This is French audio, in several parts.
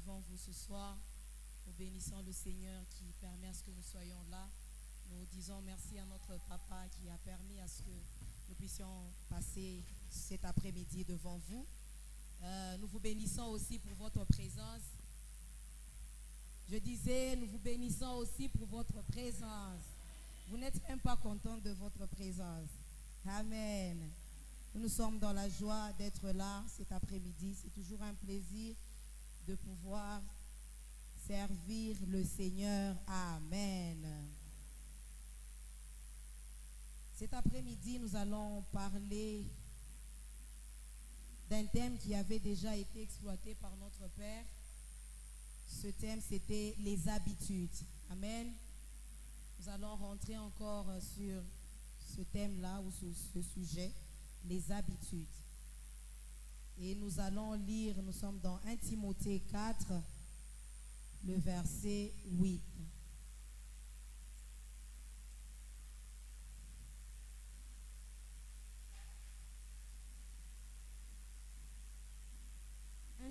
devant vous ce soir. Nous bénissons le Seigneur qui permet à ce que nous soyons là. Nous disons merci à notre papa qui a permis à ce que nous puissions passer cet après-midi devant vous. Nous vous bénissons aussi pour votre présence. Je disais, nous vous bénissons aussi pour votre présence. Vous n'êtes même pas content de votre présence. Amen. Nous sommes dans la joie d'être là cet après-midi. C'est toujours un plaisir de pouvoir servir le Seigneur. Amen. Cet après-midi, nous allons parler d'un thème qui avait déjà été exploité par notre Père. Ce thème, c'était les habitudes. Amen. Nous allons rentrer encore sur ce thème-là ou sur ce sujet, les habitudes. Et nous allons lire, nous sommes dans 1 Timothée 4, le verset 8.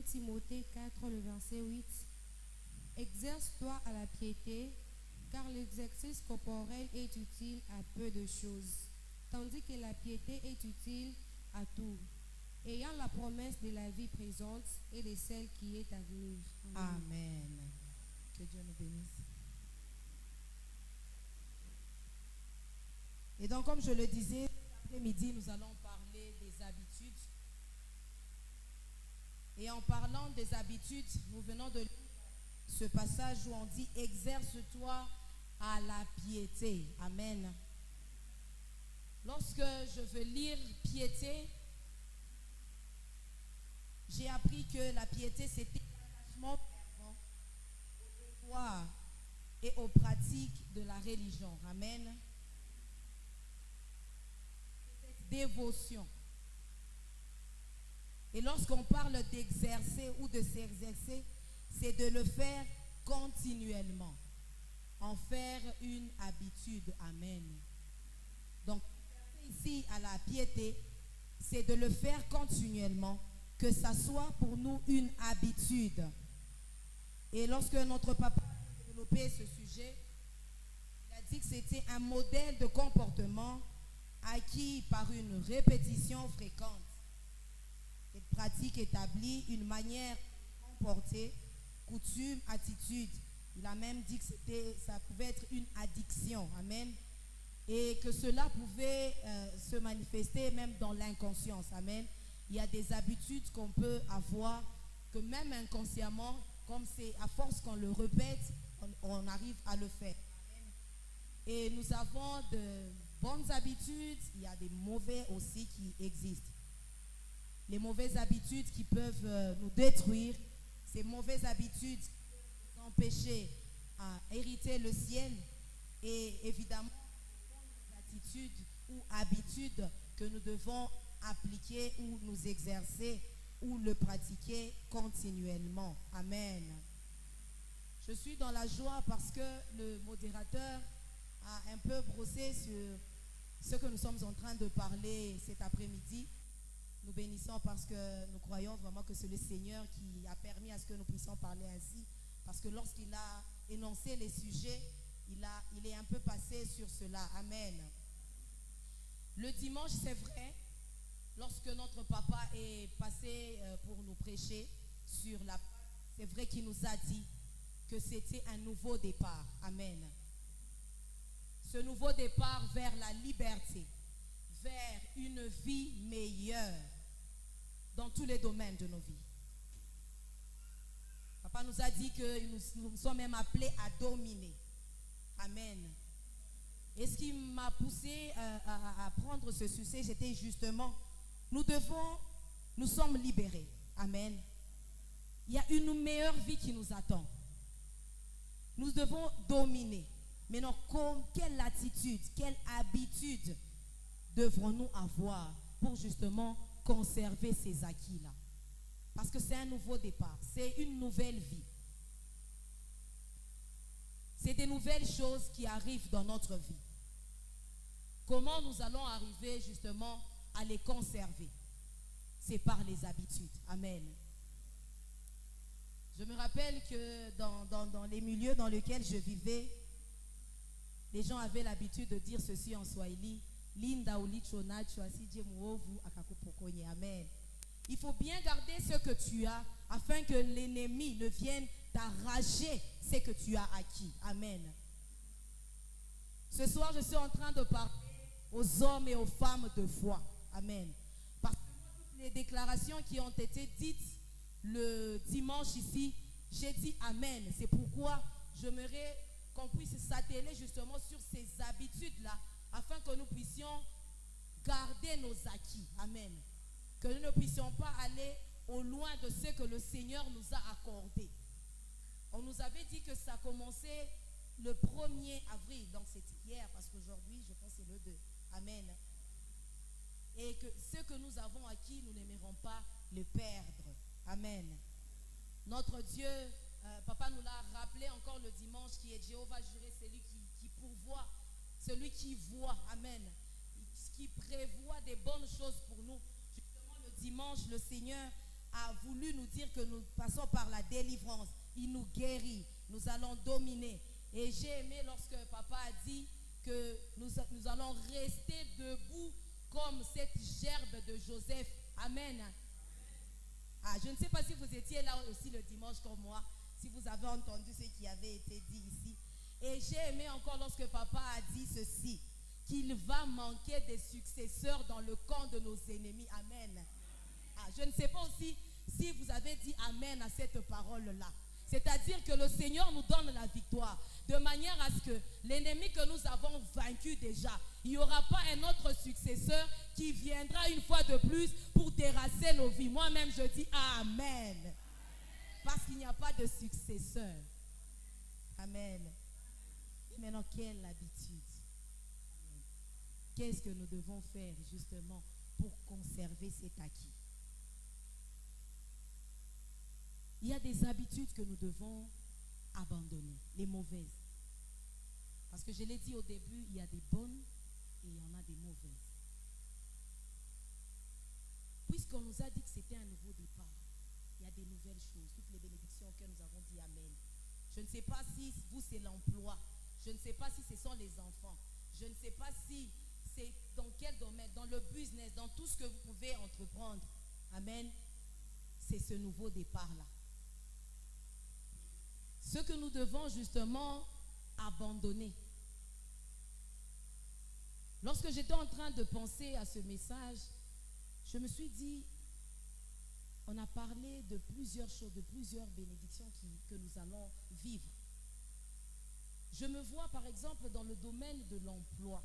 Timothée 4, le verset 8. Exerce-toi à la piété, car l'exercice corporel est utile à peu de choses, tandis que la piété est utile à tout, ayant la promesse de la vie présente et de celle qui est à venir. Amen. Que Dieu nous bénisse. Et donc, comme je le disais, cet après-midi, nous allons parler des habitudes. Et en parlant des habitudes, nous venons de lire ce passage où on dit « Exerce-toi à la piété ». Amen. Lorsque je veux lire piété, j'ai appris que la piété, c'était l'attachement fervent aux devoirs et aux pratiques de la religion. Amen. Cette dévotion. Et lorsqu'on parle d'exercer ou de s'exercer, c'est de le faire continuellement, en faire une habitude. Amen. Donc, ici à la piété, c'est de le faire continuellement, que ça soit pour nous une habitude. Et lorsque notre papa a développé ce sujet, il a dit que c'était un modèle de comportement acquis par une répétition fréquente. Cette pratique établit une manière de comporter, coutume, attitude. Il a même dit que ça pouvait être une addiction. Amen. Et que cela pouvait se manifester même dans l'inconscience. Amen. Il y a des habitudes qu'on peut avoir que même inconsciemment, comme c'est à force qu'on le répète, on arrive à le faire. Amen. Et nous avons de bonnes habitudes, il y a des mauvaises aussi qui existent. Les mauvaises habitudes qui peuvent nous détruire, ces mauvaises habitudes qui peuvent nous empêcher à hériter le ciel, et évidemment les attitudes ou habitudes que nous devons appliquer ou nous exercer ou le pratiquer continuellement. Amen. Je suis dans la joie parce que le modérateur a un peu brossé sur ce que nous sommes en train de parler cet après-midi. Nous bénissons parce que nous croyons vraiment que c'est le Seigneur qui a permis à ce que nous puissions parler ainsi. Parce que lorsqu'il a énoncé les sujets, il est un peu passé sur cela. Amen. Le dimanche, c'est vrai, lorsque notre papa est passé pour nous prêcher sur la Pâque, c'est vrai qu'il nous a dit que c'était un nouveau départ. Amen. Ce nouveau départ vers la liberté, vers une vie meilleure dans tous les domaines de nos vies. Papa nous a dit que nous sommes même appelés à dominer. Amen. Et ce qui m'a poussé à prendre ce sujet, c'était justement, nous sommes libérés. Amen. Il y a une meilleure vie qui nous attend. Nous devons dominer. Maintenant, quelle attitude, quelle habitude devrons-nous avoir pour justement conserver ces acquis-là? Parce que c'est un nouveau départ, c'est une nouvelle vie. C'est des nouvelles choses qui arrivent dans notre vie. Comment nous allons arriver justement à les conserver? C'est par les habitudes. Amen. Je me rappelle que dans les milieux dans lesquels je vivais, les gens avaient l'habitude de dire ceci en Swahili. Linda ulichona chuasije muovu akakupokonye. Amen. Il faut bien garder ce que tu as afin que l'ennemi ne vienne t'arracher ce que tu as acquis. Amen. Ce soir, je suis en train de parler aux hommes et aux femmes de foi. Amen. Parce que toutes les déclarations qui ont été dites le dimanche ici, j'ai dit Amen. C'est pourquoi j'aimerais qu'on puisse s'atteler justement sur ces habitudes-là afin que nous puissions garder nos acquis. Amen. Que nous ne puissions pas aller au loin de ce que le Seigneur nous a accordé. On nous avait dit que ça commençait le 1er avril, donc c'était hier, parce qu'aujourd'hui, je pense que c'est le 2. Amen. Et que ce que nous avons acquis, nous n'aimerons pas le perdre. Amen. Notre Dieu, Papa nous l'a rappelé encore le dimanche, qui est Jéhovah Jireh, celui qui pourvoit, celui qui voit. Amen. Qui prévoit des bonnes choses pour nous. Justement, le dimanche, le Seigneur a voulu nous dire que nous passons par la délivrance. Il nous guérit. Nous allons dominer. Et j'ai aimé lorsque Papa a dit que nous allons rester debout comme cette gerbe de Joseph. Amen. Ah, je ne sais pas si vous étiez là aussi le dimanche comme moi, si vous avez entendu ce qui avait été dit ici. Et j'ai aimé encore lorsque Papa a dit ceci, qu'il va manquer des successeurs dans le camp de nos ennemis. Amen. Ah, je ne sais pas aussi si vous avez dit Amen à cette parole-là. C'est-à-dire que le Seigneur nous donne la victoire, de manière à ce que l'ennemi que nous avons vaincu déjà, il n'y aura pas un autre successeur qui viendra une fois de plus pour terrasser nos vies. Moi-même, je dis Amen. Parce qu'il n'y a pas de successeur. Amen. Et maintenant, quelle habitude? Qu'est-ce que nous devons faire justement pour conserver cet acquis? Il y a des habitudes que nous devons abandonner, les mauvaises. Parce que je l'ai dit au début, il y a des bonnes et il y en a des mauvaises. Puisqu'on nous a dit que c'était un nouveau départ, il y a des nouvelles choses, toutes les bénédictions auxquelles nous avons dit Amen. Je ne sais pas si vous c'est l'emploi, je ne sais pas si ce sont les enfants, je ne sais pas si c'est dans quel domaine, dans le business, dans tout ce que vous pouvez entreprendre. Amen. C'est ce nouveau départ-là. Ce que nous devons justement abandonner. Lorsque j'étais en train de penser à ce message, je me suis dit, on a parlé de plusieurs choses, de plusieurs bénédictions que nous allons vivre. Je me vois par exemple dans le domaine de l'emploi.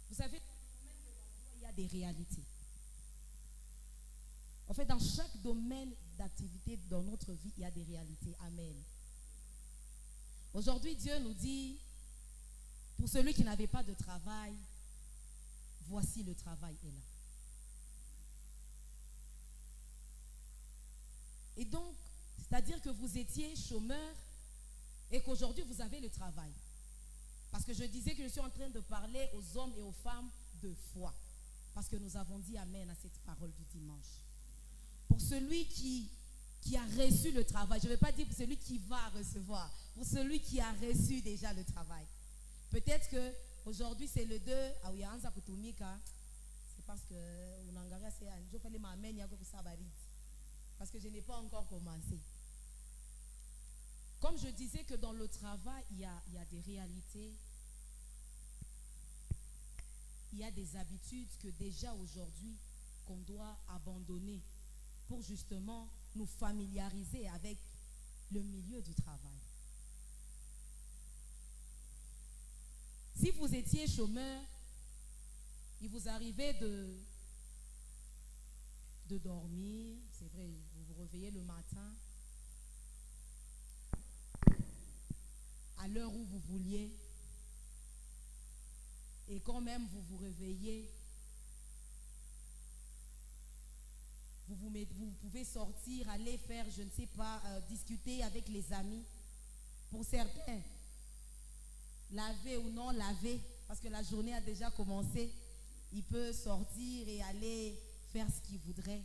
Vous savez, dans le domaine de l'emploi, il y a des réalités. En fait, dans chaque domaine d'activité dans notre vie, il y a des réalités. Amen. Aujourd'hui, Dieu nous dit, pour celui qui n'avait pas de travail, voici le travail est là. Et donc, c'est-à-dire que vous étiez chômeur et qu'aujourd'hui vous avez le travail. Parce que je disais que je suis en train de parler aux hommes et aux femmes de foi. Parce que nous avons dit Amen à cette parole du dimanche. Pour celui qui a reçu le travail, je ne vais pas dire pour celui qui va recevoir, pour celui qui a reçu déjà le travail. Peut-être qu'aujourd'hui c'est le 2, c'est parce que parce que je n'ai pas encore commencé. Comme je disais que dans le travail, il y a des réalités, il y a des habitudes que déjà aujourd'hui qu'on doit abandonner pour justement nous familiariser avec le milieu du travail. Si vous étiez chômeur, il vous arrivait de dormir, c'est vrai, vous vous réveillez le matin à l'heure où vous vouliez, et quand même vous vous réveillez, vous pouvez sortir, aller faire, je ne sais pas, discuter avec les amis. Pour certains, laver ou non laver, parce que la journée a déjà commencé, il peut sortir et aller faire ce qu'il voudrait.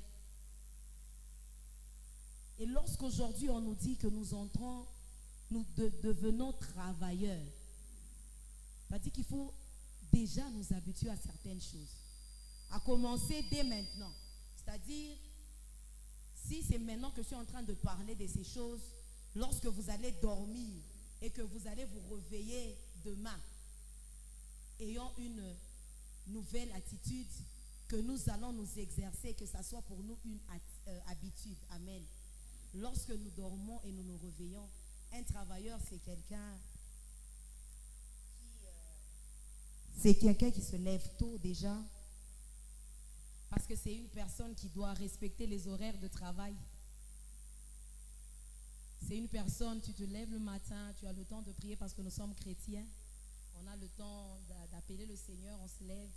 Et lorsqu'aujourd'hui on nous dit que nous entrons, nous devenons travailleurs, ça dit qu'il faut déjà nous habituer à certaines choses. À commencer dès maintenant. C'est-à-dire, si c'est maintenant que je suis en train de parler de ces choses, lorsque vous allez dormir et que vous allez vous réveiller demain, ayant une nouvelle attitude, que nous allons nous exercer, que ça soit pour nous une habitude. Amen. Lorsque nous dormons et nous nous réveillons, un travailleur, c'est quelqu'un qui se lève tôt déjà, parce que c'est une personne qui doit respecter les horaires de travail. C'est une personne, tu te lèves le matin, tu as le temps de prier parce que nous sommes chrétiens. On a le temps d'appeler le Seigneur, on se lève.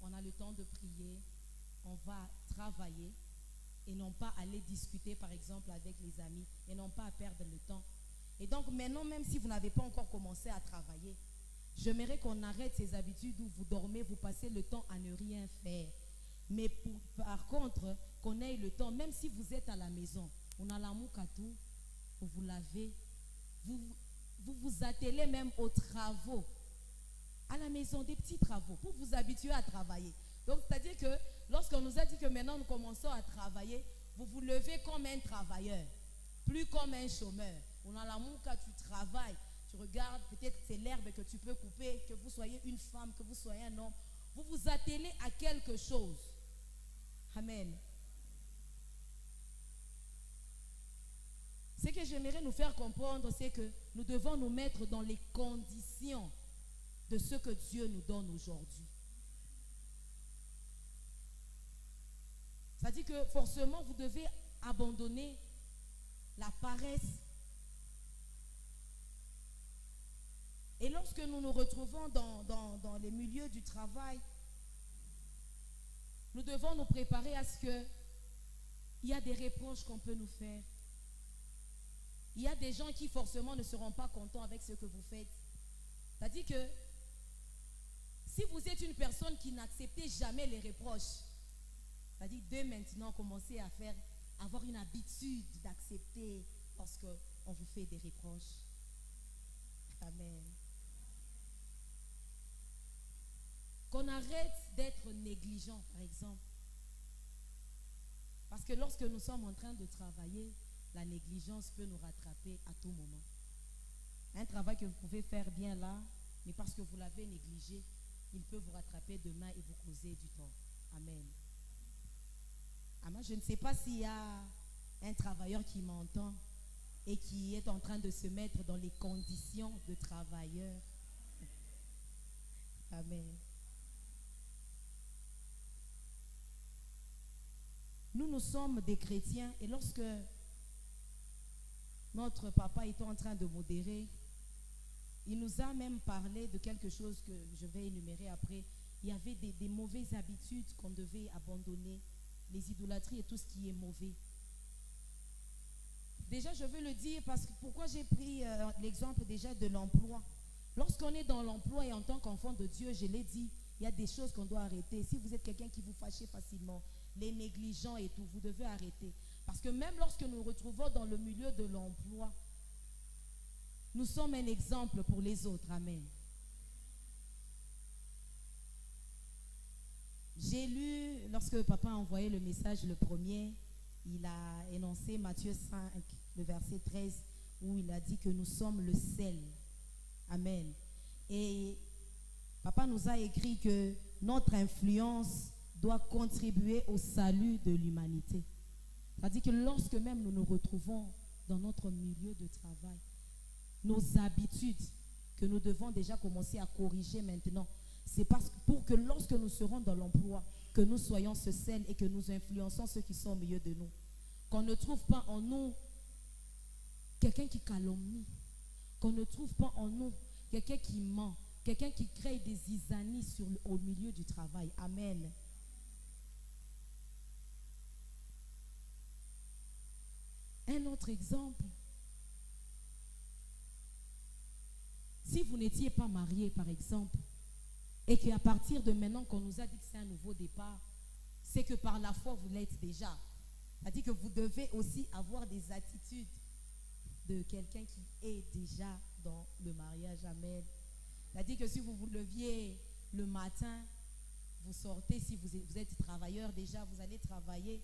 On a le temps de prier. On va travailler et non pas aller discuter par exemple avec les amis et non pas à perdre le temps. Et donc maintenant, même si vous n'avez pas encore commencé à travailler, j'aimerais qu'on arrête ces habitudes où vous dormez, vous passez le temps à ne rien faire. Mais par contre, qu'on ait le temps, même si vous êtes à la maison, on a l'amour qu'à tout, vous vous lavez, vous vous attelez même aux travaux. À la maison, des petits travaux, pour vous habituer à travailler. Donc, c'est-à-dire que lorsqu'on nous a dit que maintenant nous commençons à travailler, vous vous levez comme un travailleur, plus comme un chômeur. On a l'amour quand tu travailles. Tu regardes, peut-être c'est l'herbe que tu peux couper, que vous soyez une femme, que vous soyez un homme. Vous vous attelez à quelque chose. Amen. Ce que j'aimerais nous faire comprendre, c'est que nous devons nous mettre dans les conditions de ce que Dieu nous donne aujourd'hui. Ça dit que forcément, vous devez abandonner la paresse. Et lorsque nous nous retrouvons dans les milieux du travail, nous devons nous préparer à ce qu'il y a des reproches qu'on peut nous faire. Il y a des gens qui forcément ne seront pas contents avec ce que vous faites. C'est-à-dire que si vous êtes une personne qui n'acceptez jamais les reproches, c'est-à-dire dès maintenant commencez à avoir une habitude d'accepter lorsqu'on vous fait des reproches. Amen. Qu'on arrête d'être négligent, par exemple. Parce que lorsque nous sommes en train de travailler, la négligence peut nous rattraper à tout moment. Un travail que vous pouvez faire bien là, mais parce que vous l'avez négligé, il peut vous rattraper demain et vous causer du tort. Amen. Amen. Je ne sais pas s'il y a un travailleur qui m'entend et qui est en train de se mettre dans les conditions de travailleur. Amen. Nous sommes des chrétiens et lorsque notre papa était en train de modérer, il nous a même parlé de quelque chose que je vais énumérer après. Il y avait des mauvaises habitudes qu'on devait abandonner, les idolâtries et tout ce qui est mauvais. Déjà, je veux le dire parce que pourquoi j'ai pris l'exemple déjà de l'emploi. Lorsqu'on est dans l'emploi et en tant qu'enfant de Dieu, je l'ai dit, il y a des choses qu'on doit arrêter. Si vous êtes quelqu'un qui vous fâchez facilement, les négligents et tout, vous devez arrêter. Parce que même lorsque nous nous retrouvons dans le milieu de l'emploi, nous sommes un exemple pour les autres. Amen. J'ai lu, lorsque papa a envoyé le message, le premier, il a énoncé Matthieu 5, le verset 13, où il a dit que nous sommes le sel. Amen. Et papa nous a écrit que notre influence doit contribuer au salut de l'humanité. C'est-à-dire que lorsque même nous nous retrouvons dans notre milieu de travail, nos habitudes que nous devons déjà commencer à corriger maintenant, c'est parce que pour que lorsque nous serons dans l'emploi, que nous soyons ce sel et que nous influençons ceux qui sont au milieu de nous. Qu'on ne trouve pas en nous quelqu'un qui calomnie, qu'on ne trouve pas en nous quelqu'un qui ment, quelqu'un qui crée des zizanies au milieu du travail. Amen. Un autre exemple, si vous n'étiez pas marié par exemple, et qu'à partir de maintenant qu'on nous a dit que c'est un nouveau départ, c'est que par la foi vous l'êtes déjà. C'est-à-dire que vous devez aussi avoir des attitudes de quelqu'un qui est déjà dans le mariage. Amen. C'est-à-dire que si vous vous leviez le matin, vous sortez, si vous êtes travailleur déjà, vous allez travailler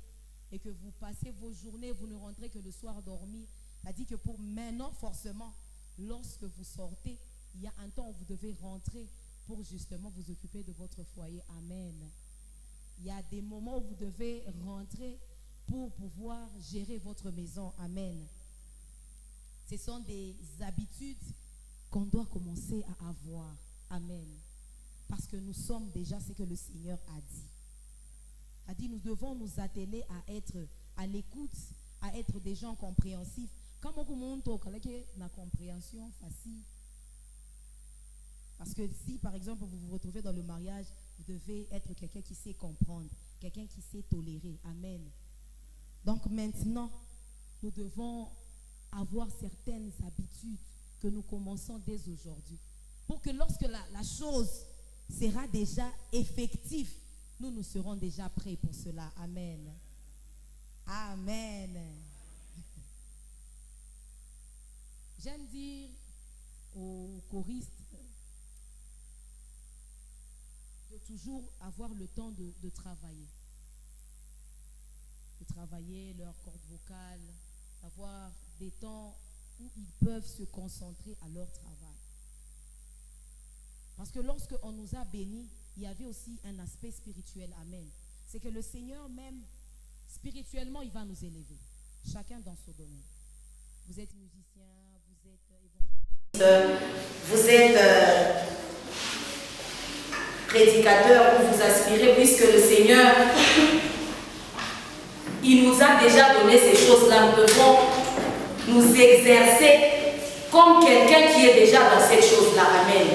et que vous passez vos journées, vous ne rentrez que le soir dormir. C'est-à-dire que pour maintenant, forcément, lorsque vous sortez, il y a un temps où vous devez rentrer pour justement vous occuper de votre foyer. Amen. Il y a des moments où vous devez rentrer pour pouvoir gérer votre maison. Amen. Ce sont des habitudes qu'on doit commencer à avoir. Amen. Parce que nous sommes déjà ce que le Seigneur a dit. A dit, nous devons nous atteler à être à l'écoute, à être des gens compréhensifs. Quand on monte la compréhension facile. Parce que si, par exemple, vous vous retrouvez dans le mariage, vous devez être quelqu'un qui sait comprendre, quelqu'un qui sait tolérer. Amen. Donc maintenant, nous devons avoir certaines habitudes que nous commençons dès aujourd'hui. Pour que lorsque la chose sera déjà effective, nous serons déjà prêts pour cela. Amen. Amen. J'aime dire aux choristes de toujours avoir le temps de travailler. De travailler leur corde vocale, d'avoir des temps où ils peuvent se concentrer à leur travail. Parce que lorsqu'on nous a bénis, il y avait aussi un aspect spirituel. Amen. C'est que le Seigneur même, spirituellement, il va nous élever. Chacun dans son domaine. Vous êtes musicien, vous êtes évangéliste, vous êtes prédicateur ou vous aspirez, puisque le Seigneur, il nous a déjà donné ces choses-là. Nous devons nous exercer comme quelqu'un qui est déjà dans cette chose-là. Amen.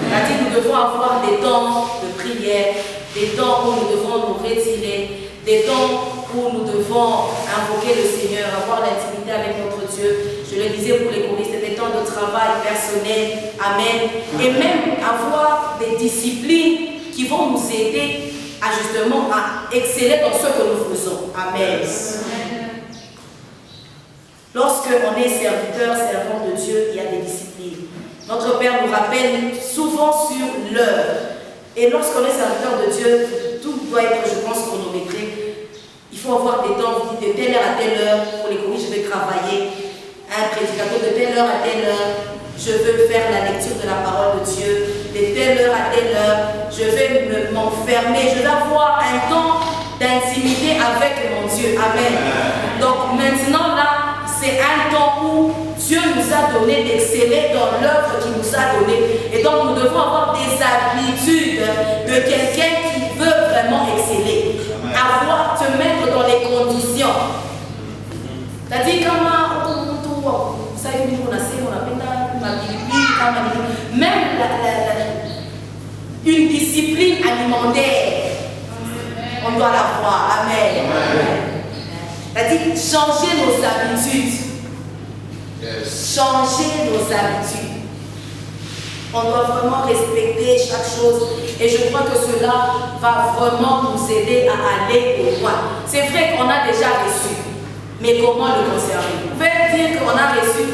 C'est-à-dire nous devons avoir des temps de prière, des temps où nous devons nous retirer, des temps où nous devons invoquer le Seigneur, avoir l'intimité avec notre Dieu. Je le disais pour les choristes, des temps de travail personnel. Amen. Et même avoir des disciplines qui vont nous aider à justement à exceller dans ce que nous faisons. Amen. Lorsque on est serviteur, servant de Dieu, il y a des disciplines. Notre Père nous rappelle souvent sur l'heure. Et lorsqu'on est serviteur de Dieu, tout doit être, je pense, chronométré. Il faut avoir des temps, vous dites de telle heure à telle heure, pour les choristes, je vais travailler. Un prédicateur de telle heure à telle heure, je veux faire la lecture de la parole de Dieu. De telle heure à telle heure, je vais m'enfermer, je vais avoir un temps d'intimité avec mon Dieu. Amen. Donc maintenant là, c'est un temps où Dieu nous a donné d'exceller dans l'œuvre qu'il nous a donnée. Et donc nous devons avoir des habitudes de quelqu'un qui veut vraiment exceller. Avoir, te mettre dans les conditions. C'est-à-dire comment vous savez, même une discipline alimentaire, on doit l'avoir. Amen. C'est-à-dire changer nos habitudes. Changer nos habitudes. On doit vraiment respecter chaque chose. Et je crois que cela va vraiment nous aider à aller au loin. C'est vrai qu'on a déjà reçu. Mais comment le conserver? Vous pouvez dire qu'on a reçu,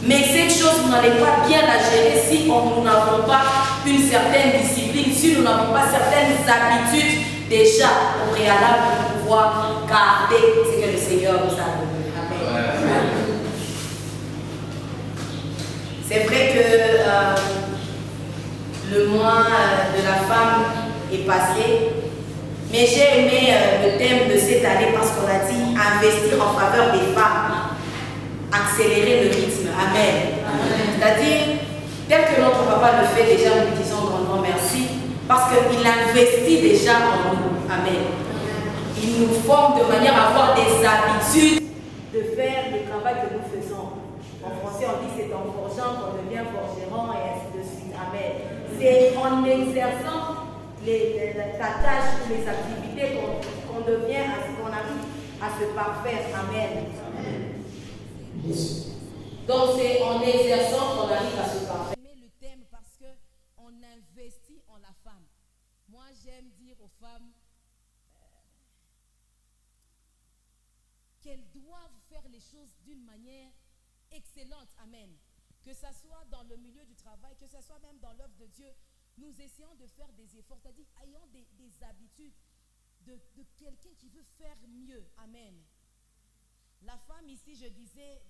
mais cette chose, vous n'allez pas bien la gérer si nous n'avons pas une certaine discipline, si nous n'avons pas certaines habitudes déjà au préalable pour pouvoir garder ce que le Seigneur nous a donné. Amen. C'est vrai que le mois de la femme est passé. Mais j'ai aimé le thème de cette année parce qu'on a dit investir en faveur des femmes, accélérer le rythme. Amen. C'est-à-dire, tel que notre papa le fait déjà, nous lui disons grandement merci parce qu'il investit déjà en nous. Amen. Il nous forme de manière à avoir des habitudes de faire le travail que nous faisons. En français, on dit c'est en forgeant qu'on devient forgeron et ainsi de suite. Amen. C'est en exerçant la tâche ou les activités qu'on devient, qu'on arrive à se parfaire. Amen. Donc c'est en exerçant qu'on arrive à se parfaire. J'aime le thème parce qu'on investit en la femme. Moi j'aime dire aux femmes, les choses d'une manière excellente. Amen. Que ce soit dans le milieu du travail, que ce soit même dans l'œuvre de Dieu, nous essayons de faire des efforts, c'est-à-dire ayant des habitudes de quelqu'un qui veut faire mieux. Amen. La femme ici, je disais,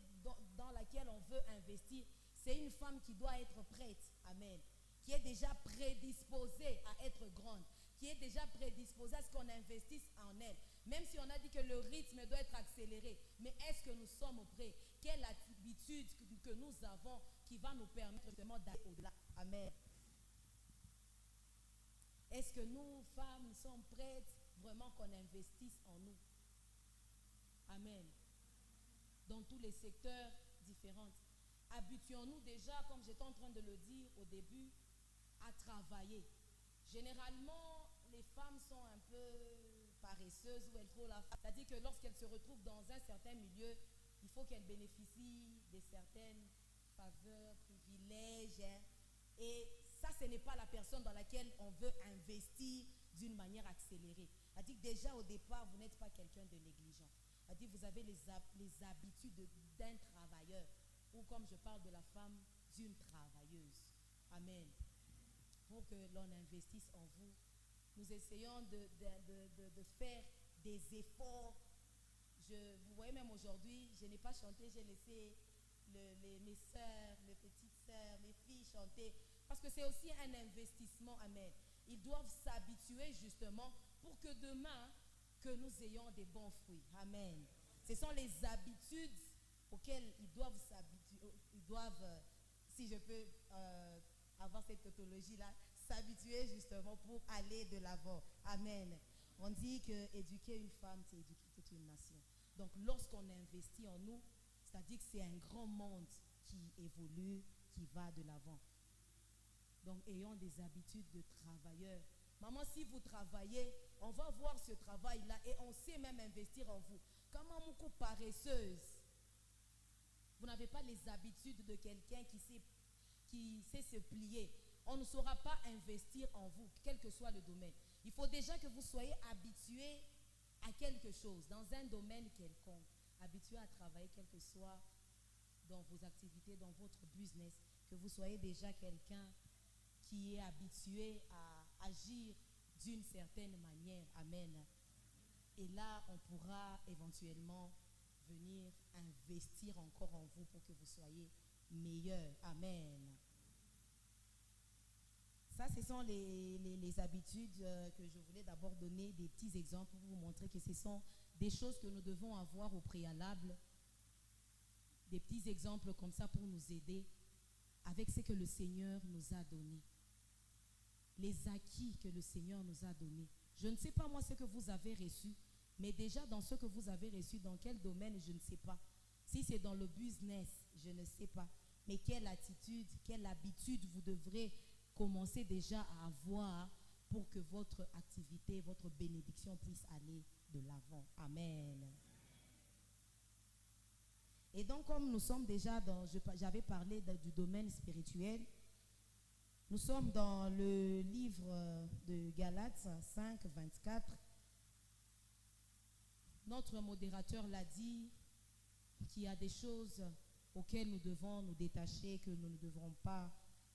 dans laquelle on veut investir, c'est une femme qui doit être prête. Amen. Qui est déjà prédisposée à être grande, qui est déjà prédisposée à ce qu'on investisse en elle. Même si on a dit que le rythme doit être accéléré, mais est-ce que nous sommes prêts? Quelle habitude que nous avons qui va nous permettre vraiment d'aller au-delà? Amen. Est-ce que nous, femmes, sommes prêtes vraiment qu'on investisse en nous? Amen. Dans tous les secteurs différents. Habituons-nous déjà, comme j'étais en train de le dire au début, à travailler. Généralement, les femmes sont un peu paresseuses ou elles trouvent la femme. C'est-à-dire que lorsqu'elles se retrouvent dans un certain milieu, il faut qu'elles bénéficient de certaines faveurs, privilèges. Et ça, ce n'est pas la personne dans laquelle on veut investir d'une manière accélérée. C'est-à-dire que déjà au départ, vous n'êtes pas quelqu'un de négligent. C'est-à-dire que vous avez les habitudes d'un travailleur. Ou comme je parle de la femme, d'une travailleuse. Amen. Pour que l'on investisse en vous, nous essayons de faire des efforts. Vous voyez, même aujourd'hui, je n'ai pas chanté, j'ai laissé mes soeurs, mes petites soeurs, mes filles chanter. Parce que c'est aussi un investissement. Amen. Ils doivent s'habituer justement pour que demain, que nous ayons des bons fruits. Amen. Ce sont les habitudes auxquelles ils doivent s'habituer, si je peux avoir cette tautologie-là, s'habituer justement pour aller de l'avant. Amen. On dit que éduquer une femme, c'est éduquer toute une nation. Donc lorsqu'on investit en nous, c'est-à-dire que c'est un grand monde qui évolue, qui va de l'avant. Donc ayons des habitudes de travailleurs. Maman, si vous travaillez, on va voir ce travail-là et on sait même investir en vous. Comment mon paresseuse, vous n'avez pas les habitudes de quelqu'un qui sait se plier. On ne saura pas investir en vous, quel que soit le domaine. Il faut déjà que vous soyez habitué à quelque chose, dans un domaine quelconque. Habitué à travailler, quel que soit dans vos activités, dans votre business. Que vous soyez déjà quelqu'un qui est habitué à agir d'une certaine manière. Amen. Et là, on pourra éventuellement venir investir encore en vous pour que vous soyez meilleur. Amen. Ça, ce sont les habitudes que je voulais d'abord donner, des petits exemples pour vous montrer que ce sont des choses que nous devons avoir au préalable. Des petits exemples comme ça pour nous aider avec ce que le Seigneur nous a donné. Les acquis que le Seigneur nous a donnés. Je ne sais pas moi ce que vous avez reçu, mais déjà dans ce que vous avez reçu, dans quel domaine, je ne sais pas. Si c'est dans le business, je ne sais pas. Mais quelle attitude, quelle habitude vous devrez commencer déjà à avoir pour que votre activité, votre bénédiction puisse aller de l'avant. Amen. Et donc, comme nous sommes déjà j'avais parlé du domaine spirituel, nous sommes dans le livre de Galates 5, 24. Notre modérateur l'a dit, qu'il y a des choses auxquelles nous devons nous détacher, que nous ne devrons pas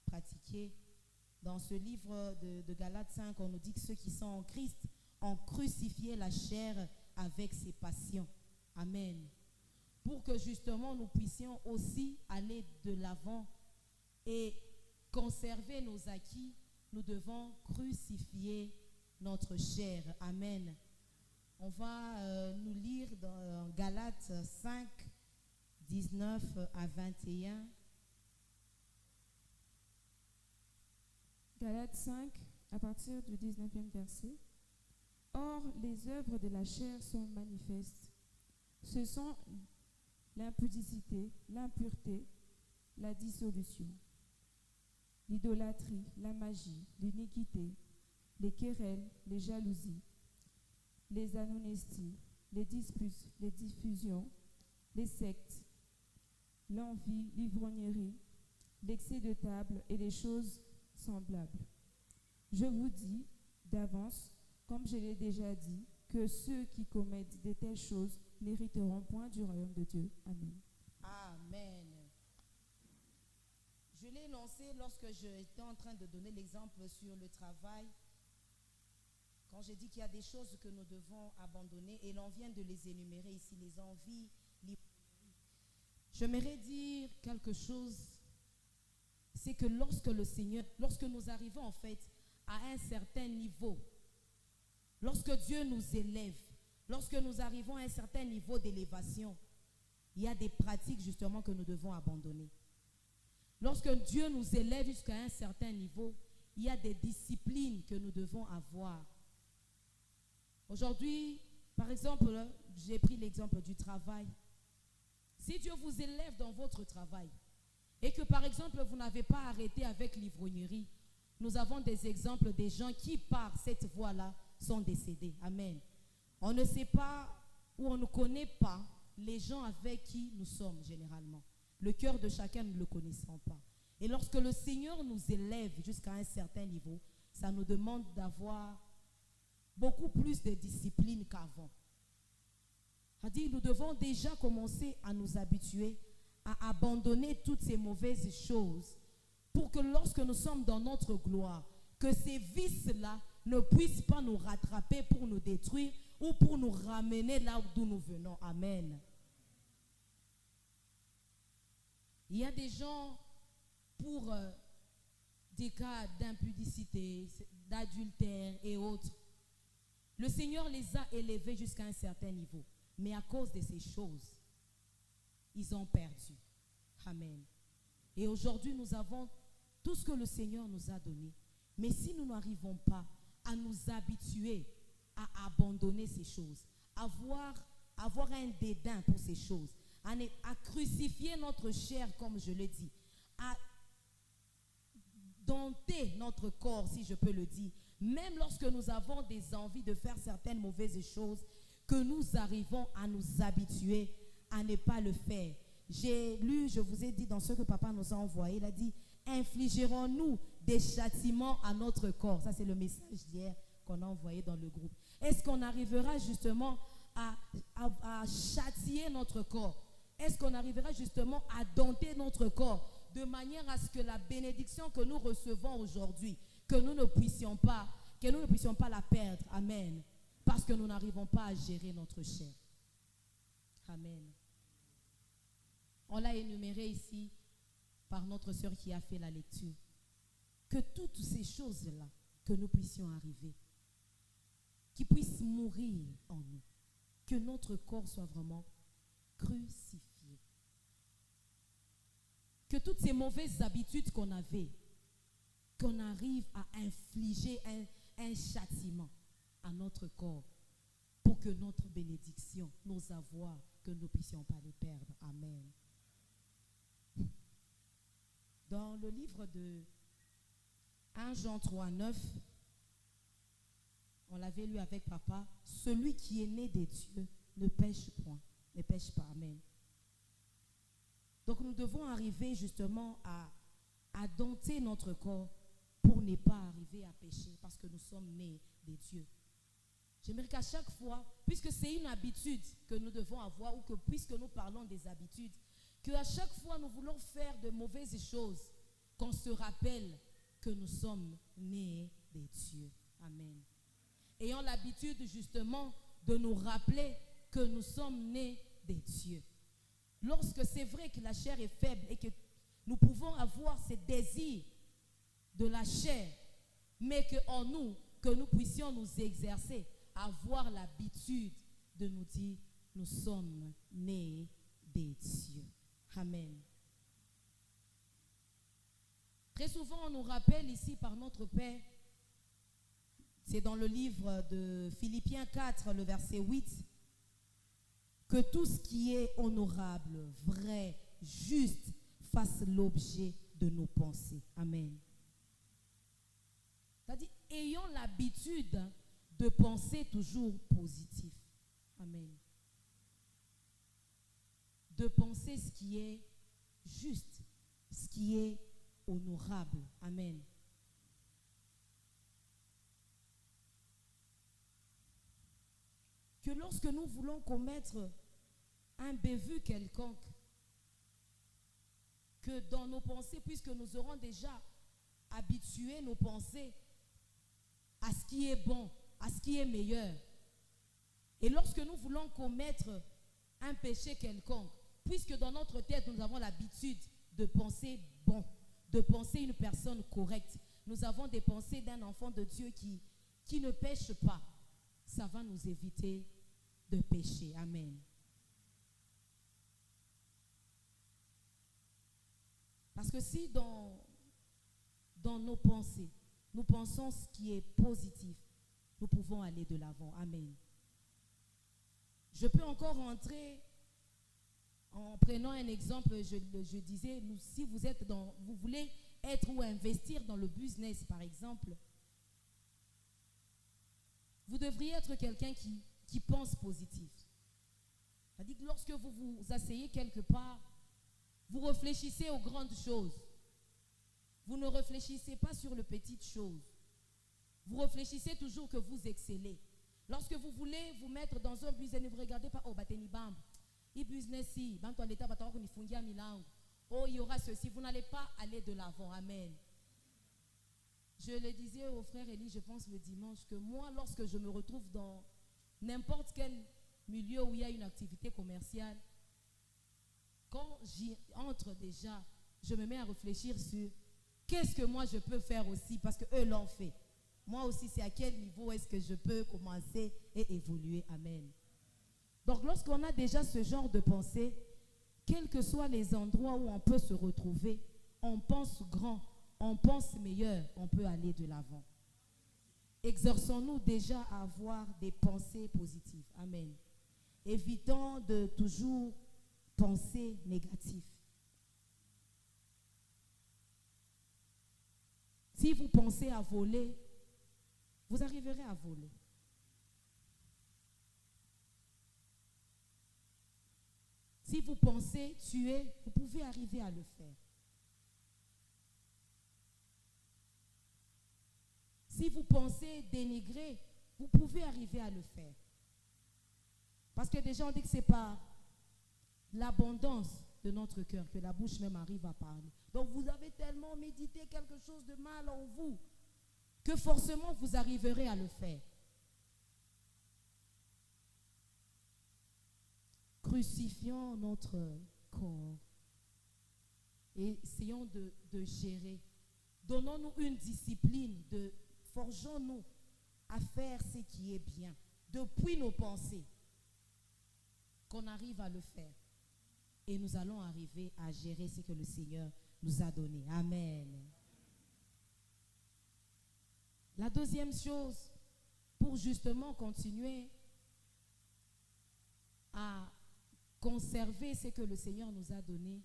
pratiquer. Dans ce livre de Galates 5, on nous dit que ceux qui sont en Christ ont crucifié la chair avec ses passions. Amen. Pour que justement nous puissions aussi aller de l'avant et conserver nos acquis, nous devons crucifier notre chair. Amen. On va nous lire dans Galates 5, 19 à 21. Galates 5, à partir du 19e verset. Or, les œuvres de la chair sont manifestes. Ce sont l'impudicité, l'impureté, la dissolution, l'idolâtrie, la magie, l'iniquité, les querelles, les jalousies, les anhonesties, les disputes, les diffusions, les sectes, l'envie, l'ivrognerie, l'excès de table et les choses semblables. Je vous dis d'avance, comme je l'ai déjà dit, que ceux qui commettent de telles choses n'hériteront point du royaume de Dieu. Amen. Amen. Je l'ai énoncé lorsque j'étais en train de donner l'exemple sur le travail. Quand j'ai dit qu'il y a des choses que nous devons abandonner, et l'on vient de les énumérer ici, les envies, j'aimerais dire quelque chose, c'est que lorsque nous arrivons en fait à un certain niveau, lorsque Dieu nous élève, lorsque nous arrivons à un certain niveau d'élévation, il y a des pratiques justement que nous devons abandonner. Lorsque Dieu nous élève jusqu'à un certain niveau, il y a des disciplines que nous devons avoir. Aujourd'hui, par exemple, j'ai pris l'exemple du travail. Si Dieu vous élève dans votre travail et que par exemple vous n'avez pas arrêté avec l'ivrognerie, nous avons des exemples des gens qui par cette voie-là sont décédés. Amen. On ne sait pas ou on ne connaît pas les gens avec qui nous sommes généralement. Le cœur de chacun, nous ne le connaissons pas. Et lorsque le Seigneur nous élève jusqu'à un certain niveau, ça nous demande d'avoir beaucoup plus de discipline qu'avant. C'est-à-dire, nous devons déjà commencer à nous habituer à abandonner toutes ces mauvaises choses pour que lorsque nous sommes dans notre gloire, que ces vices-là ne puissent pas nous rattraper pour nous détruire ou pour nous ramener là d'où nous venons. Amen. Il y a des gens pour des cas d'impudicité, d'adultère et autres. Le Seigneur les a élevés jusqu'à un certain niveau. Mais à cause de ces choses, ils ont perdu. Amen. Et aujourd'hui, nous avons tout ce que le Seigneur nous a donné. Mais si nous n'arrivons pas à nous habituer à abandonner ces choses, avoir un dédain pour ces choses, à crucifier notre chair, comme je le dis, à dompter notre corps, si je peux le dire, même lorsque nous avons des envies de faire certaines mauvaises choses, que nous arrivons à nous habituer à ne pas le faire. J'ai lu, je vous ai dit dans ce que papa nous a envoyé, il a dit, infligerons-nous des châtiments à notre corps. Ça, c'est le message d'hier qu'on a envoyé dans le groupe. Est-ce qu'on arrivera justement à châtier notre corps? Est-ce qu'on arrivera justement à dompter notre corps de manière à ce que la bénédiction que nous recevons aujourd'hui, que nous ne puissions pas la perdre? Amen. Parce que nous n'arrivons pas à gérer notre chair. Amen. On l'a énuméré ici par notre sœur qui a fait la lecture. Que toutes ces choses-là, que nous puissions arriver, qui puissent mourir en nous, que notre corps soit vraiment crucifié. Que toutes ces mauvaises habitudes qu'on avait, qu'on arrive à infliger un châtiment à notre corps pour que notre bénédiction, nos avoirs, que nous ne puissions pas les perdre. Amen. Dans le livre de 1 Jean 3, 9, on l'avait lu avec papa, celui qui est né des dieux ne pêche point, ne pêche pas. Amen. Donc nous devons arriver justement à dompter notre corps pour ne pas arriver à pécher parce que nous sommes nés des dieux. J'aimerais qu'à chaque fois, puisque c'est une habitude que nous devons avoir, ou que puisque nous parlons des habitudes, qu'à chaque fois nous voulons faire de mauvaises choses, qu'on se rappelle que nous sommes nés des dieux. Amen. Ayant l'habitude justement de nous rappeler que nous sommes nés des dieux. Lorsque c'est vrai que la chair est faible et que nous pouvons avoir ces désirs de la chair, mais qu'en nous, que nous puissions nous exercer, avoir l'habitude de nous dire, nous sommes nés des dieux. Amen. Très souvent, on nous rappelle ici par notre Père, c'est dans le livre de Philippiens 4, le verset 8, que tout ce qui est honorable, vrai, juste, fasse l'objet de nos pensées. Amen. C'est-à-dire, ayons l'habitude de penser toujours positif. Amen. De penser ce qui est juste, ce qui est honorable. Amen. que lorsque nous voulons commettre un bévue quelconque, que dans nos pensées, puisque nous aurons déjà habitué nos pensées à ce qui est bon, à ce qui est meilleur, et lorsque nous voulons commettre un péché quelconque, puisque dans notre tête nous avons l'habitude de penser bon, de penser une personne correcte, nous avons des pensées d'un enfant de Dieu qui ne pêche pas, ça va nous éviter de pécher. Amen. Parce que si dans nos pensées, nous pensons ce qui est positif, nous pouvons aller de l'avant. Amen. Je peux encore rentrer en prenant un exemple. Je disais, si vous voulez être ou investir dans le business, par exemple, vous devriez être quelqu'un qui pense positif. C'est-à-dire que lorsque vous vous asseyez quelque part, vous réfléchissez aux grandes choses. Vous ne réfléchissez pas sur les petites choses. Vous réfléchissez toujours que vous excellez. Lorsque vous voulez vous mettre dans un business, ne vous regardez pas, oh, bateni bam, il business si, banto l'état batara qu'on y fungi à Milan, oh, il y aura ceci. Vous n'allez pas aller de l'avant. Amen. Je le disais au frère Élie, je pense le dimanche, que moi, lorsque je me retrouve dans n'importe quel milieu où il y a une activité commerciale, quand j'y entre déjà, je me mets à réfléchir sur qu'est-ce que moi je peux faire aussi, parce qu'eux l'ont fait. Moi aussi, c'est à quel niveau est-ce que je peux commencer et évoluer. Amen. Donc, lorsqu'on a déjà ce genre de pensée, quels que soient les endroits où on peut se retrouver, on pense grand, on pense meilleur, on peut aller de l'avant. Exerçons-nous déjà à avoir des pensées positives. Amen. Évitons de toujours penser négatif. Si vous pensez à voler, vous arriverez à voler. Si vous pensez tuer, vous pouvez arriver à le faire. Si vous pensez dénigrer, vous pouvez arriver à le faire. Parce que déjà on dit que c'est par l'abondance de notre cœur que la bouche même arrive à parler. Donc vous avez tellement médité quelque chose de mal en vous que forcément vous arriverez à le faire. Crucifions notre corps et essayons de gérer. Donnons-nous une discipline, forgeons-nous à faire ce qui est bien depuis nos pensées, qu'on arrive à le faire. Et nous allons arriver à gérer ce que le Seigneur nous a donné. Amen. La deuxième chose, pour justement continuer à conserver ce que le Seigneur nous a donné,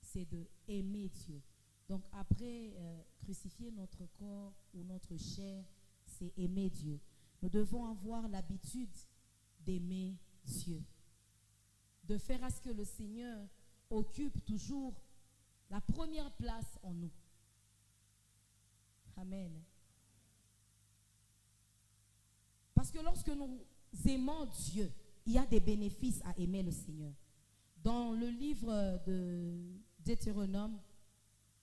c'est d'aimer Dieu. Donc après crucifier notre corps ou notre chair, c'est aimer Dieu. Nous devons avoir l'habitude d'aimer Dieu, de faire à ce que le Seigneur occupe toujours la première place en nous. Amen. Parce que lorsque nous aimons Dieu, il y a des bénéfices à aimer le Seigneur. Dans le livre de Deutéronome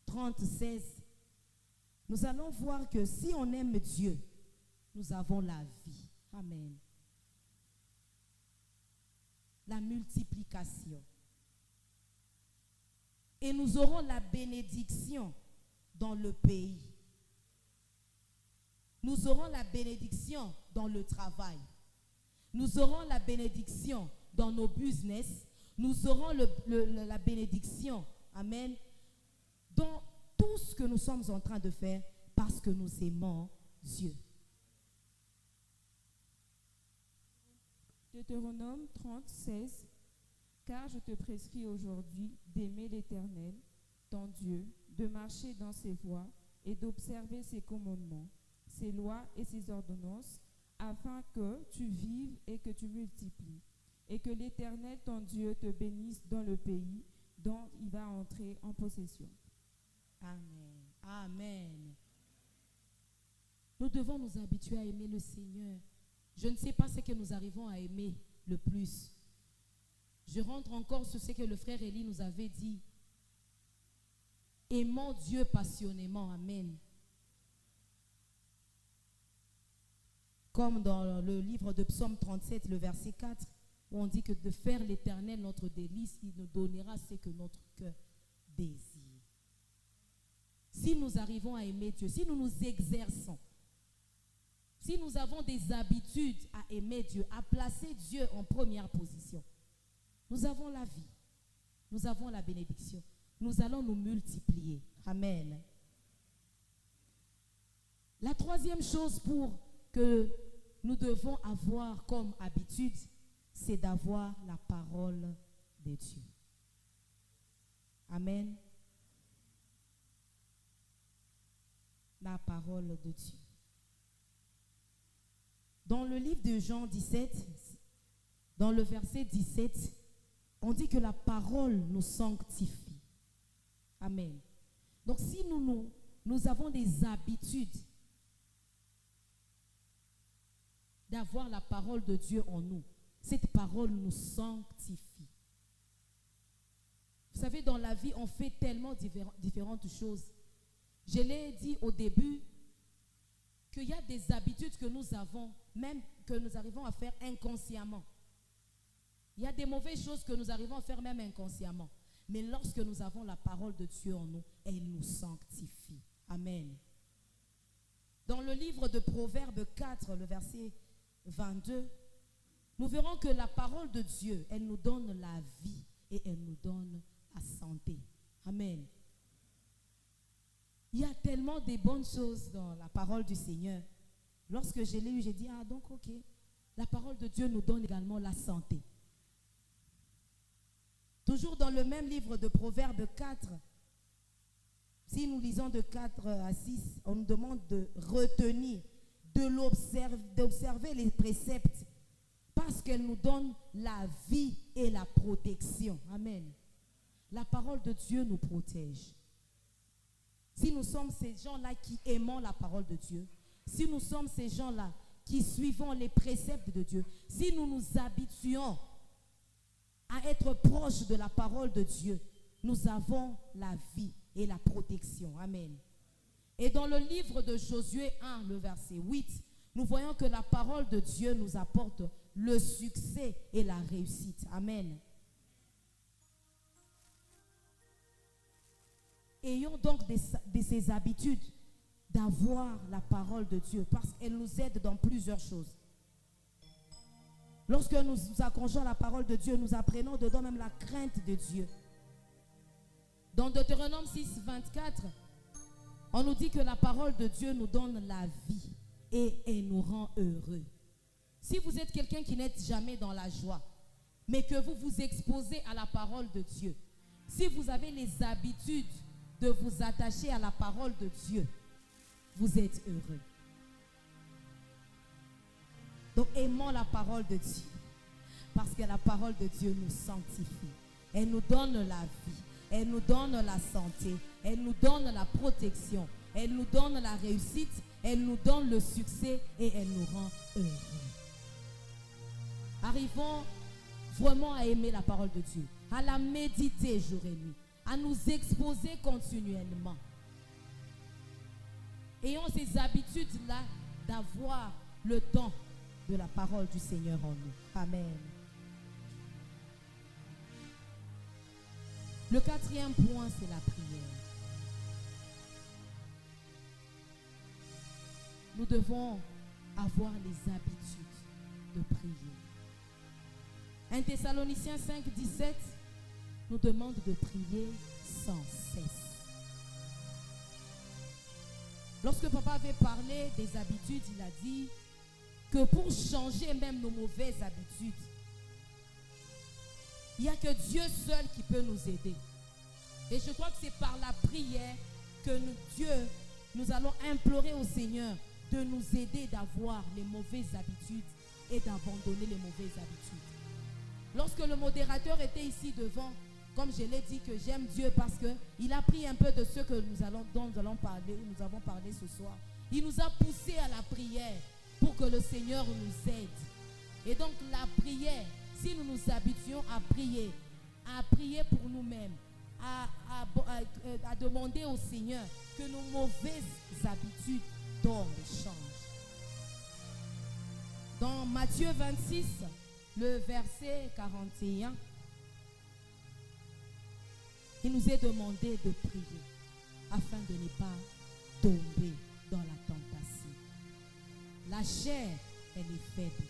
30:16, nous allons voir que si on aime Dieu, nous avons la vie. Amen. La multiplication. Et nous aurons la bénédiction dans le pays. Nous aurons la bénédiction dans le travail. Nous aurons la bénédiction dans nos business. Nous aurons la bénédiction, amen, dans tout ce que nous sommes en train de faire parce que nous aimons Dieu. Deutéronome 30:16. Car je te prescris aujourd'hui d'aimer l'Éternel, ton Dieu, de marcher dans ses voies et d'observer ses commandements, ses lois et ses ordonnances, afin que tu vives et que tu multiplies, et que l'Éternel, ton Dieu, te bénisse dans le pays dont il va entrer en possession. Amen. Amen. Nous devons nous habituer à aimer le Seigneur. Je ne sais pas ce que nous arrivons à aimer le plus. Je rentre encore sur ce que le frère Élie nous avait dit. Aimons Dieu passionnément. Amen. Comme dans le livre de Psaume 37, le verset 4, où on dit que de faire l'Éternel notre délice, il nous donnera ce que notre cœur désire. Si nous arrivons à aimer Dieu, si nous nous exerçons, si nous avons des habitudes à aimer Dieu, à placer Dieu en première position, nous avons la vie, nous avons la bénédiction, nous allons nous multiplier. Amen. La troisième chose que nous devons avoir comme habitude, c'est d'avoir la parole de Dieu. Amen. La parole de Dieu. Dans le livre de Jean 17, dans le verset 17, on dit que la parole nous sanctifie. Amen. Donc si nous avons des habitudes d'avoir la parole de Dieu en nous, cette parole nous sanctifie. Vous savez, dans la vie, on fait tellement différentes choses. Je l'ai dit au début, qu'il y a des habitudes que nous avons, même que nous arrivons à faire inconsciemment. Il y a des mauvaises choses que nous arrivons à faire même inconsciemment. Mais lorsque nous avons la parole de Dieu en nous, elle nous sanctifie. Amen. Dans le livre de Proverbes 4, le verset 22, nous verrons que la parole de Dieu, elle nous donne la vie et elle nous donne la santé. Amen. Il y a tellement de bonnes choses dans la parole du Seigneur. Lorsque je l'ai lu, j'ai dit, ah donc ok, la parole de Dieu nous donne également la santé. Toujours dans le même livre de Proverbes 4, si nous lisons de 4 à 6, on nous demande de retenir, d'observer les préceptes, parce qu'elle nous donne la vie et la protection. Amen. La parole de Dieu nous protège. Si nous sommes ces gens-là qui aimons la parole de Dieu, si nous sommes ces gens-là qui suivons les préceptes de Dieu, si nous nous habituons à être proches de la parole de Dieu, nous avons la vie et la protection. Amen. Et dans le livre de Josué 1, le verset 8, nous voyons que la parole de Dieu nous apporte le succès et la réussite. Amen. Ayons donc de ces habitudes d'avoir la parole de Dieu parce qu'elle nous aide dans plusieurs choses. Lorsque nous nous accrochons à la parole de Dieu, nous apprenons dedans même la crainte de Dieu. Dans Deutéronome 6, 24, on nous dit que la parole de Dieu nous donne la vie et elle nous rend heureux. Si vous êtes quelqu'un qui n'êtes jamais dans la joie, mais que vous vous exposez à la parole de Dieu, si vous avez les habitudes de vous attacher à la parole de Dieu, vous êtes heureux. Donc aimons la parole de Dieu, parce que la parole de Dieu nous sanctifie. Elle nous donne la vie, elle nous donne la santé, elle nous donne la protection, elle nous donne la réussite, elle nous donne le succès et elle nous rend heureux. Arrivons vraiment à aimer la parole de Dieu, à la méditer jour et nuit, à nous exposer continuellement. Ayons ces habitudes-là d'avoir le temps de la parole du Seigneur en nous. Amen. Le quatrième point, c'est la prière. Nous devons avoir les habitudes de prier. 1 Thessaloniciens 5, 17 nous demande de prier sans cesse. Lorsque papa avait parlé des habitudes, il a dit que pour changer même nos mauvaises habitudes, il n'y a que Dieu seul qui peut nous aider. Et je crois que c'est par la prière que nous allons implorer au Seigneur de nous aider d'avoir les mauvaises habitudes et d'abandonner les mauvaises habitudes. Lorsque le modérateur était ici devant, comme je l'ai dit, que j'aime Dieu parce qu'il a pris un peu de ce que dont nous avons parlé ce soir. Il nous a poussés à la prière pour que le Seigneur nous aide Et donc la prière, si nous nous habituons à prier pour nous-mêmes, à demander au Seigneur que nos mauvaises habitudes tombent, changent. Dans Matthieu 26, le verset 41, il nous est demandé de prier afin de ne pas tomber dans la tentation. La chair, elle est faible.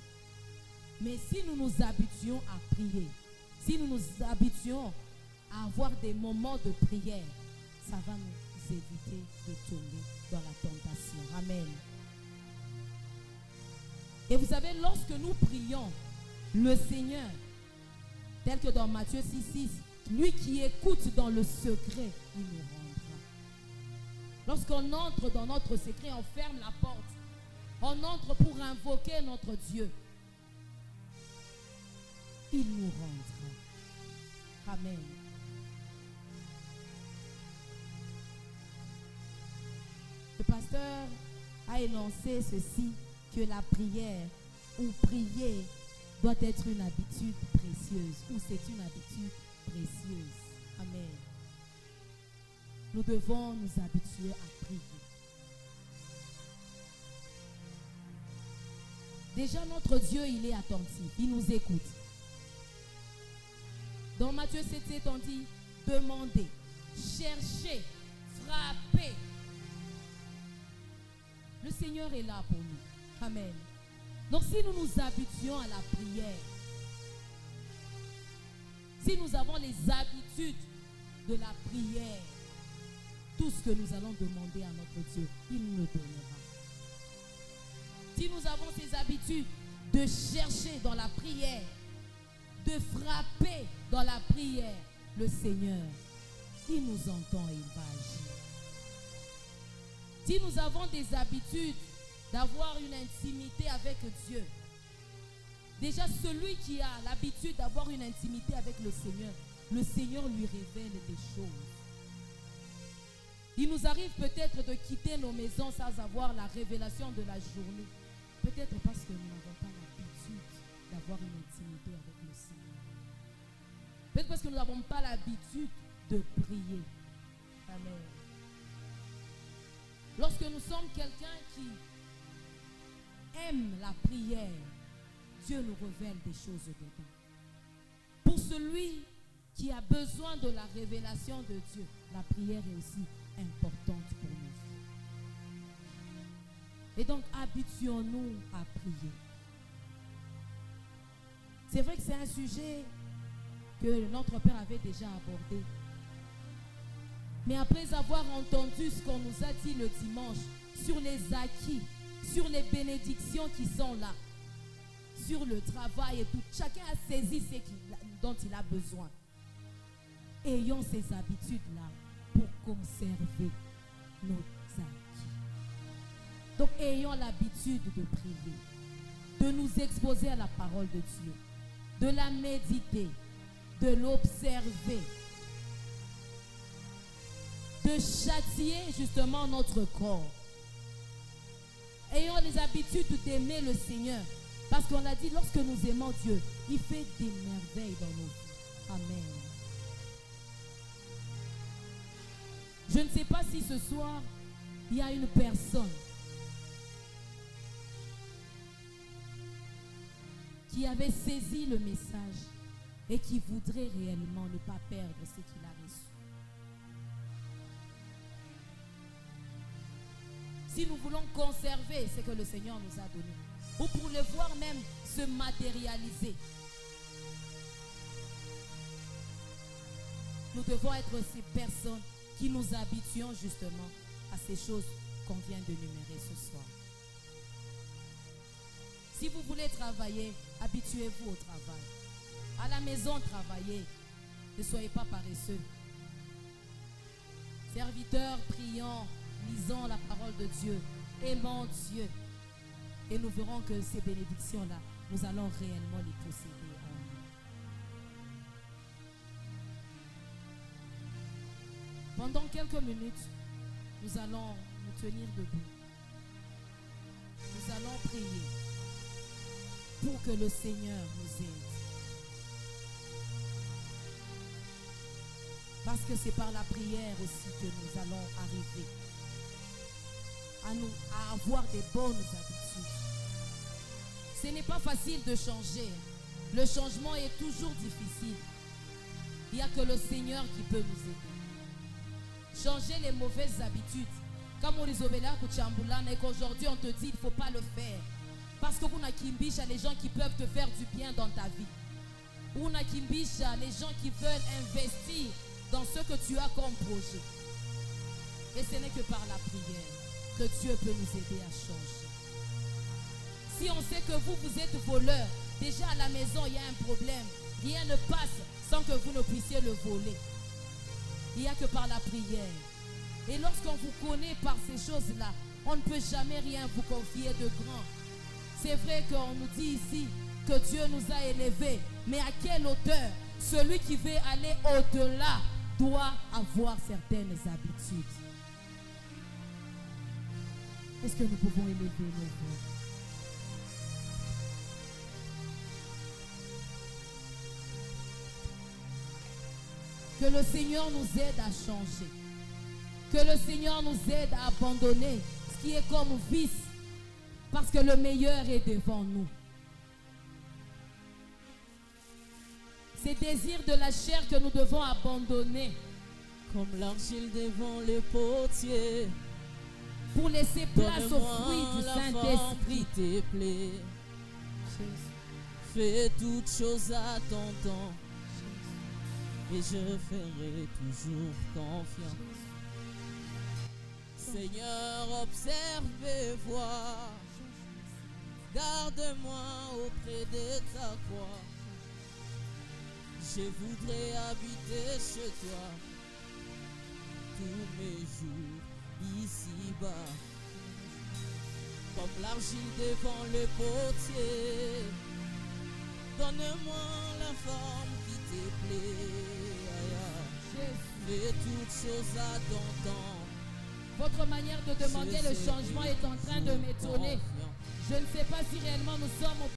Mais si nous nous habituons à prier, si nous nous habituons à avoir des moments de prière, ça va nous éviter de tomber dans la tentation. Amen. Et vous savez, lorsque nous prions, le Seigneur, tel que dans Matthieu 6,6, lui qui écoute dans le secret, il nous rendra. Lorsqu'on entre dans notre secret, on ferme la porte. On entre pour invoquer notre Dieu. Il nous rendra. Amen. Le pasteur a énoncé ceci, que la prière ou prier doit être une habitude précieuse, ou c'est une habitude précieuse. Amen. Nous devons nous habituer à prier. Déjà, notre Dieu, il est attentif, il nous écoute. Dans Matthieu 7,7, on dit, demandez, cherchez, frappez. Le Seigneur est là pour nous. Amen. Donc si nous nous habituons à la prière, si nous avons les habitudes de la prière, tout ce que nous allons demander à notre Dieu, il nous le donnera. Si nous avons ces habitudes de chercher dans la prière, de frapper dans la prière, le Seigneur, il nous entend et il va agir. Si nous avons des habitudes d'avoir une intimité avec Dieu, déjà celui qui a l'habitude d'avoir une intimité avec le Seigneur lui révèle des choses. Il nous arrive peut-être de quitter nos maisons sans avoir la révélation de la journée. Peut-être parce que nous n'avons pas l'habitude d'avoir une intimité avec le Seigneur. Peut-être parce que nous n'avons pas l'habitude de prier. Amen. Lorsque nous sommes quelqu'un qui aime la prière, Dieu nous révèle des choses dedans. Pour celui qui a besoin de la révélation de Dieu, la prière est aussi importante pour nous. Et donc, habituons-nous à prier. C'est vrai que c'est un sujet que notre Père avait déjà abordé. Mais après avoir entendu ce qu'on nous a dit le dimanche sur les acquis, sur les bénédictions qui sont là, sur le travail et tout, chacun a saisi ce dont il a besoin. Ayons ces habitudes-là pour conserver nos acquis. Donc ayons l'habitude de prier, de nous exposer à la parole de Dieu, de la méditer, de l'observer, de châtier justement notre corps. Ayons les habitudes d'aimer le Seigneur. Parce qu'on a dit, lorsque nous aimons Dieu, il fait des merveilles dans nos vies. Amen. Je ne sais pas si ce soir, il y a une personne qui avait saisi le message et qui voudrait réellement ne pas perdre ce qu'il a reçu. Si nous voulons conserver ce que le Seigneur nous a donné, ou pour le voir même se matérialiser, nous devons être ces personnes qui nous habituons justement à ces choses qu'on vient de numérer ce soir. Si vous voulez travailler, habituez-vous au travail. À la maison, travaillez. Ne soyez pas paresseux. Serviteurs, prions, lisons la parole de Dieu, aimons Dieu. Et nous verrons que ces bénédictions-là, nous allons réellement les posséder en nous. Pendant quelques minutes, nous allons nous tenir debout. Nous allons prier pour que le Seigneur nous aide. Parce que c'est par la prière aussi que nous allons arriver à avoir des bonnes habitudes. Ce n'est pas facile de changer. Le changement est toujours difficile. Il n'y a que le Seigneur qui peut nous aider. Changer les mauvaises habitudes. Comme on les et qu'aujourd'hui on te dit il ne faut pas le faire. Parce que kuna kimbisha les gens qui peuvent te faire du bien dans ta vie. Kuna kimbisha les gens qui veulent investir dans ce que tu as comme projet. Et ce n'est que par la prière que Dieu peut nous aider à changer. Si on sait que vous êtes voleur, déjà à la maison il y a un problème. Rien ne passe sans que vous ne puissiez le voler. Il n'y a que par la prière. Et lorsqu'on vous connaît par ces choses-là, on ne peut jamais rien vous confier de grand. C'est vrai qu'on nous dit ici que Dieu nous a élevés, mais à quelle hauteur? Celui qui veut aller au-delà doit avoir certaines habitudes. Est-ce que nous pouvons élever nos voix? Que le Seigneur nous aide à changer. Que le Seigneur nous aide à abandonner ce qui est comme vice. Parce que le meilleur est devant nous. Ces désirs de la chair que nous devons abandonner. Comme l'argile devant le potier. Pour laisser place aux fruits du Saint-Esprit. Te plaît. Fais toutes choses à ton temps. Et je ferai toujours confiance. Seigneur, observe et vois. Garde-moi auprès de ta croix. Je voudrais habiter chez toi tous mes jours ici-bas. Comme l'argile devant le potier. Donne-moi la forme qui te plaît. Fais toutes choses à ton temps. Votre manière de demander le changement est en train de m'étonner. Je ne sais pas si réellement nous sommes